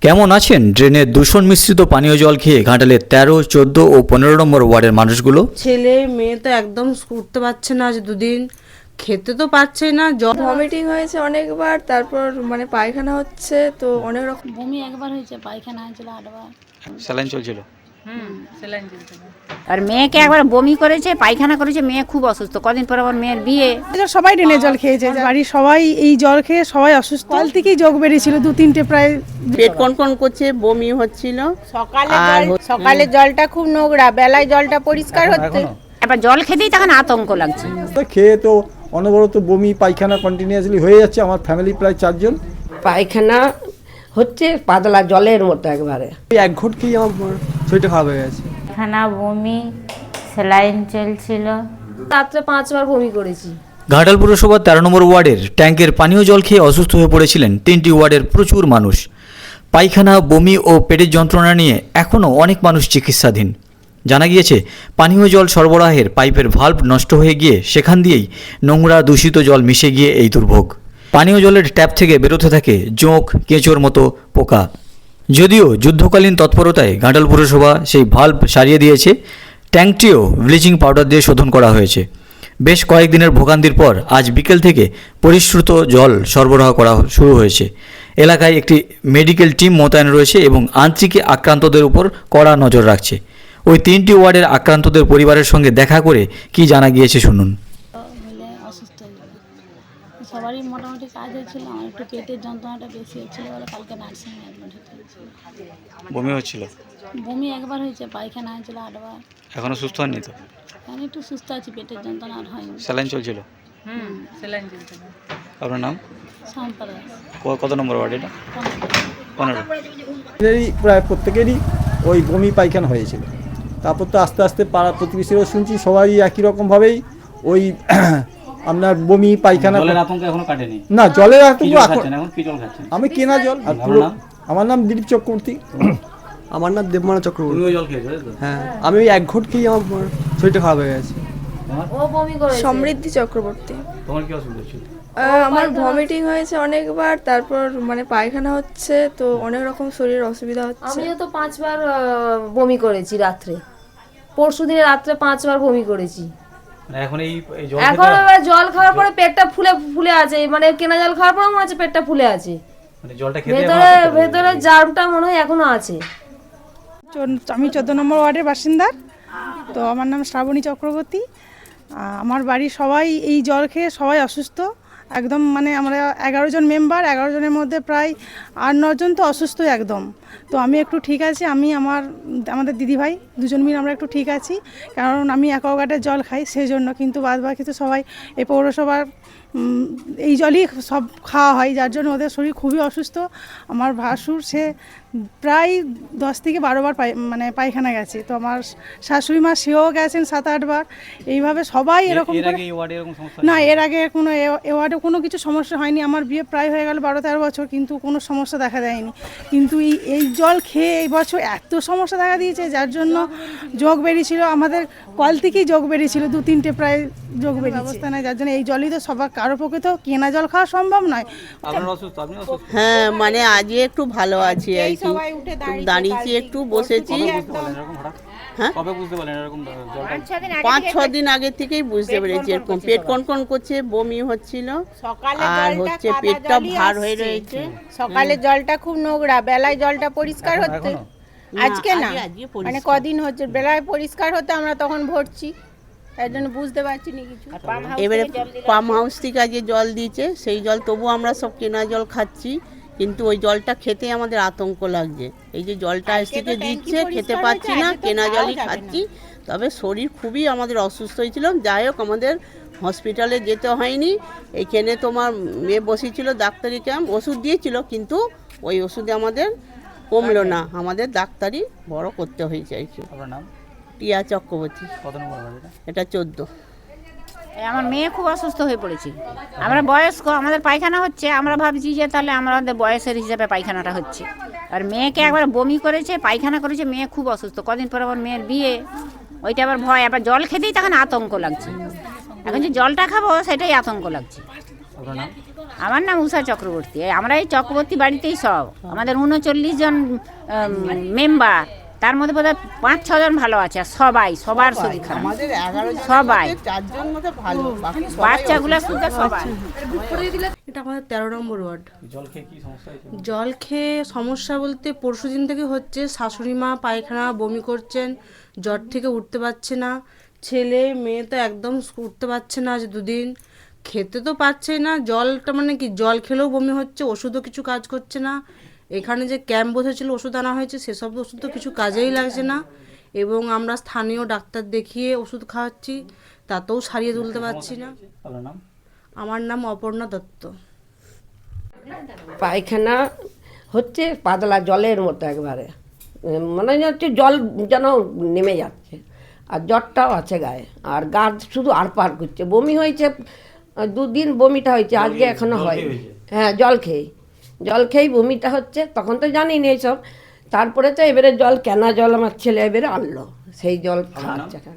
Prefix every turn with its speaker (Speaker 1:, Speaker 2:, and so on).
Speaker 1: কেমন আছেন ড্রেনের দূষণ মিশ্রিত পানীয় জল খেয়ে ঘাটালের 13, 14 ও 15 নম্বর ওয়ার্ডের মানুষগুলো?
Speaker 2: ছেলে মেয়ে তো একদম উঠতে পারছে না, আজ দুদিন খেতে তো পারছে না।
Speaker 3: ভমিটিং হয়েছে অনেকবার, তারপর মানে পায়খানা হচ্ছে, তো অনেক রকম।
Speaker 4: বমি একবার হয়েছে, পায়খানা হয়েছিল 8বার।
Speaker 1: স্যালাইন চলছিল।
Speaker 5: আর মেয়েকে একবার বমি করেছে, পায়খানা করেছে, মেয়ে খুব অসুস্থ। কদিন পর আমার মেয়ের বিয়ে।
Speaker 6: সবাই ড্রেনের জল খেয়েছে, বাড়ির সবাই এই জল খেয়ে সবাই অসুস্থ। কল থেকেই যোগ বেরিয়েছিল 2-3টে, প্রায়
Speaker 2: পেট কনকন করছে, বমি হচ্ছিল।
Speaker 7: সকালে জলটা খুব নোংরা, বেলায় জলটা পরিষ্কার হচ্ছে।
Speaker 5: এবার জল খেতেই তখন আতঙ্ক লাগছে।
Speaker 8: খেয়ে তো অনবরত বমি পায়খানা কন্টিনিউয়াসলি হয়ে যাচ্ছে। আমার ফ্যামিলি প্রায় 4 জন।
Speaker 9: পায়খানা হচ্ছে পাতলা জলের মতো একবারে।
Speaker 8: এক ঘট খেয়ে আমার শরীরটা খারাপ হয়ে গেছে।
Speaker 4: পায়খানা, বমি, স্যালাইন চলছিল।
Speaker 3: রাত্রে 5বার বমি করেছি।
Speaker 1: ঘাটাল পুরসভার 13 নম্বর ওয়ার্ডের ট্যাঙ্কের পানীয় জল খেয়ে অসুস্থ হয়ে পড়েছিলেন 3টি ওয়ার্ডের প্রচুর মানুষ। পায়খানা, বমি ও পেটের যন্ত্রণা নিয়ে এখনও অনেক মানুষ চিকিৎসাধীন। জানা গিয়েছে, পানীয় জল সরবরাহের পাইপের ভাল্ব নষ্ট হয়ে গিয়ে সেখান দিয়েই নোংরা দূষিত জল মিশে গিয়ে এই দুর্ভোগ। পানীয় জলের ট্যাপ থেকে বেরোতে থাকে জোঁক, কেঁচোর মতো পোকা। যদিও যুদ্ধকালীন তৎপরতায় ঘাটাল পুরসভা সেই ভাল্ব সারিয়ে দিয়েছে, ট্যাঙ্কটিও ব্লিচিং পাউডার দিয়ে শোধন করা হয়েছে। বেশ কয়েকদিনের ভোগান্তির পর আজ বিকেল থেকে পরিশ্রুত জল সরবরাহ করা শুরু হয়েছে। এলাকায় একটি মেডিকেল টিম মোতায়েন রয়েছে এবং আন্ত্রিকে আক্রান্তদের উপর কড়া নজর রাখছে। ওই 3টি ওয়ার্ডের আক্রান্তদের পরিবারের সঙ্গে দেখা করে কি জানা গিয়েছে শুনুন।
Speaker 4: হলে অসুস্থ হয়ে গেল। সবারই মোটামুটি কাজ হচ্ছিল, আমার একটু পেটের যন্ত্রণাটা বেশি হচ্ছিল বলে কালকে নার্সিংয়ে অ্যাডমিট হতে হয়েছিল।
Speaker 1: বমি হচ্ছিল?
Speaker 4: বমি একবার হয়েছে, পায়খানা হয়েছিল 8বার।
Speaker 1: এখনো সুস্থ হননি তো?
Speaker 4: আমি একটু সুস্থ আছি, পেটের যন্ত্রণা আর হয়নি।
Speaker 1: স্যালাইন চলছিল?
Speaker 4: স্যালাইন চলছিল।
Speaker 1: আপনার নাম?
Speaker 4: সম্পাদক।
Speaker 1: কত নম্বর ওয়ার্ড এটা? 15।
Speaker 8: প্রায় প্রত্যেকেরই ওই বমি পায়খানা হয়েছিল। তারপর তো আস্তে আস্তে পাড়া প্রতিবেশীরাও শুনছি সবাই একই রকমভাবেই ওই আপনার বমি পায়খানা।
Speaker 1: জলের আতঙ্ক এখনো কাটেনি?
Speaker 8: না, জলের আতঙ্ক
Speaker 1: এখন কি জল খাচ্ছেন?
Speaker 8: আমি কেনা জল। আর পুরো আমার নাম দিলীপ চক্রবর্তী।
Speaker 10: আমার নাম দেবমানা চক্রবর্তী।
Speaker 1: তুমিও জল খেয়েছো?
Speaker 10: হ্যাঁ, আমি ওই এক ঘট খেয়ে আমার শরীরটা খারাপ হয়ে গেছে।
Speaker 3: ও বমি করেছে। সমৃদ্ধি চক্রবর্তী।
Speaker 1: তোমার কি অসুবিধা ছিল?
Speaker 3: আমার ভমিটিং হয়েছে অনেকবার, তারপর মানে পায়খানা হচ্ছে, তো অনেক রকম শরীরের অসুবিধা হচ্ছে।
Speaker 7: আমিও তো 5বার বমি করেছি রাত্রে। পরশুদিনে রাত্রে 5বার বমি করেছি।
Speaker 1: মানে এখন এই জল
Speaker 7: এখন জল খাওয়ার পরে পেটটা ফুলে আছে, মানে কেনা জল খাওয়ার পর মনে হচ্ছে পেটটা ফুলে আছে।
Speaker 1: মানে জলটা খেতে
Speaker 7: ভেতরে জার্মটা মনে হয় এখনো আছে।
Speaker 6: আমি 14 নম্বর ওয়ার্ডের বাসিন্দা। তো আমার নাম শ্রাবণী চক্রবর্তী। আমার বাড়ির সবাই এই জল খেয়ে সবাই অসুস্থ একদম। মানে আমরা 11 জন মেম্বার, 11 জনের মধ্যে প্রায় 8-9 জন তো অসুস্থ একদম। তো আমি একটু ঠিক আছি, আমি আমাদের দিদিভাই 2 জন মিলে আমরা একটু ঠিক আছি, কারণ আমি অ্যাকোয়াগার্ডের জল খাই সেই জন্য। কিন্তু বাদ বাকি তো সবাই এই পৌরসভার এই জলই সব খাওয়া হয়, যার জন্য ওদের শরীর খুবই অসুস্থ। আমার ভাসুর সে প্রায় 10 থেকে 12 বার মানে পায়খানা গেছে। তো আমার শাশুড়ি মা সেও গেছেন 7-8 বার। এইভাবে সবাই এরকম না, এর আগে কোনো এ ওয়ার্ডে কোনো কিছু সমস্যা হয়নি। আমার বিয়ে প্রায় হয়ে গেল 12-13 বছর, কিন্তু কোনো সমস্যা দেখা দেয়নি। কিন্তু এই জল খেয়ে এই বছর এত সমস্যা দেখা দিয়েছে, যার জন্য যোগ বেরিয়েছিল। আমাদের কল থেকেই যোগ বেরিয়েছিল 2-3টে, প্রায় যোগ বেরিয়ে অবস্থা নেই, যার জন্য এই জলই তো সবার কারো পক্ষে তো কেনা জল খাওয়া সম্ভব নয়।
Speaker 2: হ্যাঁ, মানে আজকে একটু ভালো আছি, এই কি দাঁড়িয়েছি, একটু বসেছি। হ্যাঁ, 5-6 দিন আগে থেকেই বুঝতে পেরেছি এরকম পেট কনকন করছে, বমি হচ্ছিল, আর হচ্ছে পেটটা ভার হয়ে রয়েছে।
Speaker 7: সকালে জলটা খুব নোংরা, বেলায় জলটা পরিষ্কার হচ্ছে। আজকে না, মানে কদিন হচ্ছে বেলায় পরিষ্কার হতে, আমরা তখন ভরছি, তাই জন্য বুঝতে পারছি না কিছু।
Speaker 2: এবারে পাম্প হাউস থেকে আজকে জল দিয়েছে, সেই জল তবু আমরা সব কেনা জল খাচ্ছি, কিন্তু ওই জলটা খেতে আমাদের আতঙ্ক লাগছে। এই যে জলটা আজ থেকে দিচ্ছে, খেতে পাচ্ছি না, কেনা জলই খাচ্ছি। তবে শরীর খুবই আমাদের অসুস্থ হয়েছিল। যাই হোক, আমাদের হসপিটালে যেতে হয়নি। এইখানে তোমার মেয়ে বসেছিল, ডাক্তারি ক্যাম্প, ওষুধ দিয়েছিল, কিন্তু ওই ওষুধে আমাদের কমলো না, আমাদের ডাক্তারি বড় করতে হয়েছে আর কি।
Speaker 1: আপনার নাম?
Speaker 2: টিয়া চক্রবর্তী।
Speaker 1: কত নম্বর ওয়ার্ড এটা?
Speaker 2: এটা 14।
Speaker 5: আমার মেয়ে খুব অসুস্থ হয়ে পড়েছে। আমরা বয়স্ক, আমাদের পায়খানা হচ্ছে, আমরা ভাবছি যে তাহলে আমাদের বয়সের হিসাবে পায়খানাটা হচ্ছে। আর মেয়েকে একবার বমি করেছে, পায়খানা করেছে, মেয়ে খুব অসুস্থ। কদিন পর আমার মেয়ের বিয়ে, ওইটা আবার ভয়। আবার জল খেতেই তখন আতঙ্ক লাগছে। এখন যে জলটা খাবো সেটাই আতঙ্ক লাগছে।
Speaker 1: আপনার নাম?
Speaker 5: আমার নাম উষা চক্রবর্তী। আমরা এই চক্রবর্তী বাড়িতেই সব আমাদের 39 জন মেম্বার, তার মধ্যে বোধহয় 5-6 জন ভালো আছে, আর সবার শরীর খারাপ,
Speaker 2: আমাদের 11 জন
Speaker 5: সবাই
Speaker 2: 4 জন মধ্যে ভালো, বাকি
Speaker 5: বাচ্চাগুলো শুধু সবাই।
Speaker 11: এটা আমাদের 13 নম্বর ওয়ার্ড। জল খেয়ে সমস্যা বলতে পরশুদিন থেকে হচ্ছে, শাশুড়ি মা পায়খানা বমি করছেন, জ্বর থেকে উঠতে পারছে না, ছেলে মেয়ে তো একদম উঠতে পারছে না, আজ 2 দিন খেতে তো পারছেই না। জলটা মানে কি, জল খেলেও বমি হচ্ছে, ওষুধও কিছু কাজ করছে না। এখানে যে ক্যাম্প বসেছিল, ওষুধ আনা হয়েছে, সেসব ওষুধ তো কিছু কাজেই লাগছে না। এবং আমরা স্থানীয় ডাক্তার দেখিয়ে ওষুধ খাওয়াচ্ছি, তাতেও সারিয়ে তুলতে পারছি না। আমার নাম অপর্ণা দত্ত।
Speaker 9: পায়খানা হচ্ছে পাতলা জলের মতো একবারে, মনে হচ্ছে জল যেন নেমে যাচ্ছে, আর জ্বরটাও আছে গায়ে, আর গা শুধু আড়পাড় করছে। বমি হয়েছে 2 দিন, বমিটা হয়েছে, আজকে এখনো হয়নি। হ্যাঁ, জল খেয়েই বমিটা হচ্ছে, তখন তো জানি না এইসব। তারপরে তো এবারে জল, কেনা জল আমার ছেলে এবারে আনলো, সেই জল খাওয়াচ্ছে এখন।